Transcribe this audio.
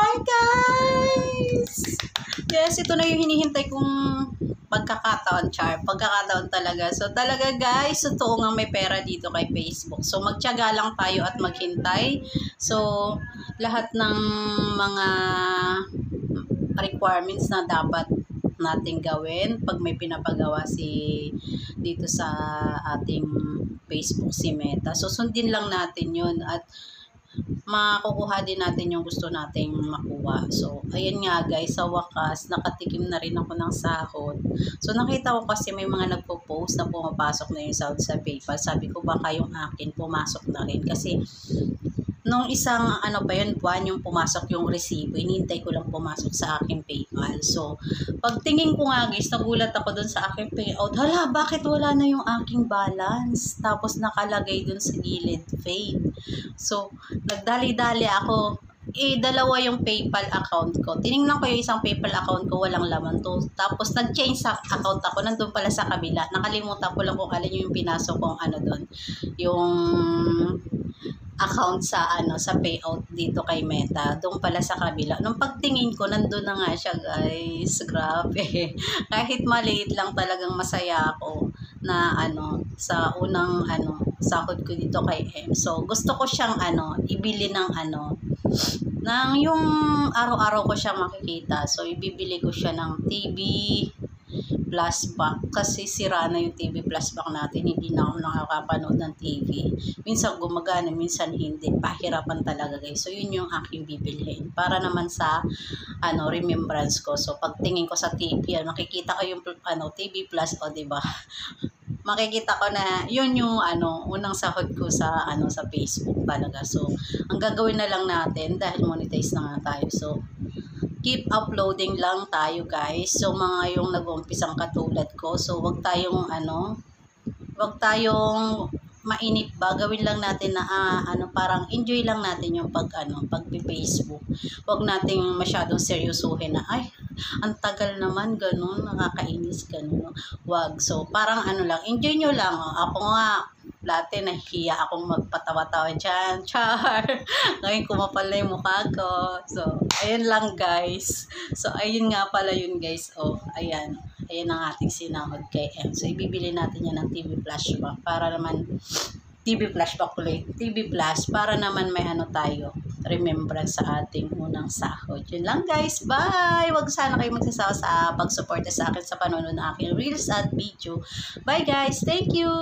Hi guys! Yes, ito na yung hinihintay kong pagkakataon, Char. Pagkakataon talaga. So talaga guys, totoo nga may pera dito kay Facebook. So magtiyaga lang tayo at maghintay. So lahat ng mga requirements na dapat nating gawin pag may pinapagawa dito sa ating Facebook si Meta. So sundin lang natin yun at makukuha din natin yung gusto nating makuha. So, ayan nga guys, sa wakas, nakatikim na rin ako ng sahod. So, nakita ko kasi may mga nagpo-post na pumapasok na yung sahod sa PayPal. Sabi ko baka yung akin pumasok na rin. Kasi, nung isang buwan yung pumasok yung resibo, hinihintay ko lang pumasok sa aking PayPal. So, pagtingin ko nga guys, nagulat ako dun sa aking payout. Hala, bakit wala na yung aking balance? Tapos nakalagay dun sa gilid, paid. So, nagdali-dali ako. Dalawa yung PayPal account ko. Tiningnan ko yung isang PayPal account ko, walang laman to. Tapos nag-change sa account ako, nandun pala sa kabila. Nakalimutan ko lang kung alin yung pinasok kong doon. Yung account sa payout dito kay Meta, doon pala sa kabila. Nung pagtingin ko, nandun na nga siya guys. Grabe. Kahit maliit lang, talagang masaya ako na sa unang sahod ko dito kay M. So gusto ko siyang ibili ng ng yung araw-araw ko siyang makikita. So ibibili ko siya ng TV plus back kasi sira na yung TV plus back natin, hindi na ako nakakapanood ng TV, minsan gumagana, minsan hindi, pahirapan talaga guys. So yun yung aking bibilhin para naman sa remembrance ko. So pagtingin ko sa TV, nakikita ko yung TV plus, o diba makikita ko na yun yung unang sahod ko sa sa Facebook talaga. So ang gagawin na lang natin, dahil monetize na nga tayo, so keep uploading lang tayo guys. So mga yung nag-umpisang katulad ko, so wag tayong mainip ba, gawin lang natin na parang enjoy lang natin yung pag-Facebook. Wag nating masyadong seryosuhin na ay ang tagal naman, ganun, nakakainis, ganun. Wag. So parang lang, enjoy nyo lang. Ako nga dati nahihiya akong magpatawa-tawa dyan, char. Ngayon kumapal na yung mukha ko. So ayun lang guys. So ayun nga pala yun guys. Oh, ayan ang ating sinahod kay M. So, ibibili natin yan ng TV flashback para naman, TV flashback ulit, TV plus, para naman may tayo, remembrance sa ating unang sahod. Yun lang guys, bye! Huwag sana kayo magsasawa sa pagsuporta sa akin sa panonood ng aking reels at video. Bye guys, thank you!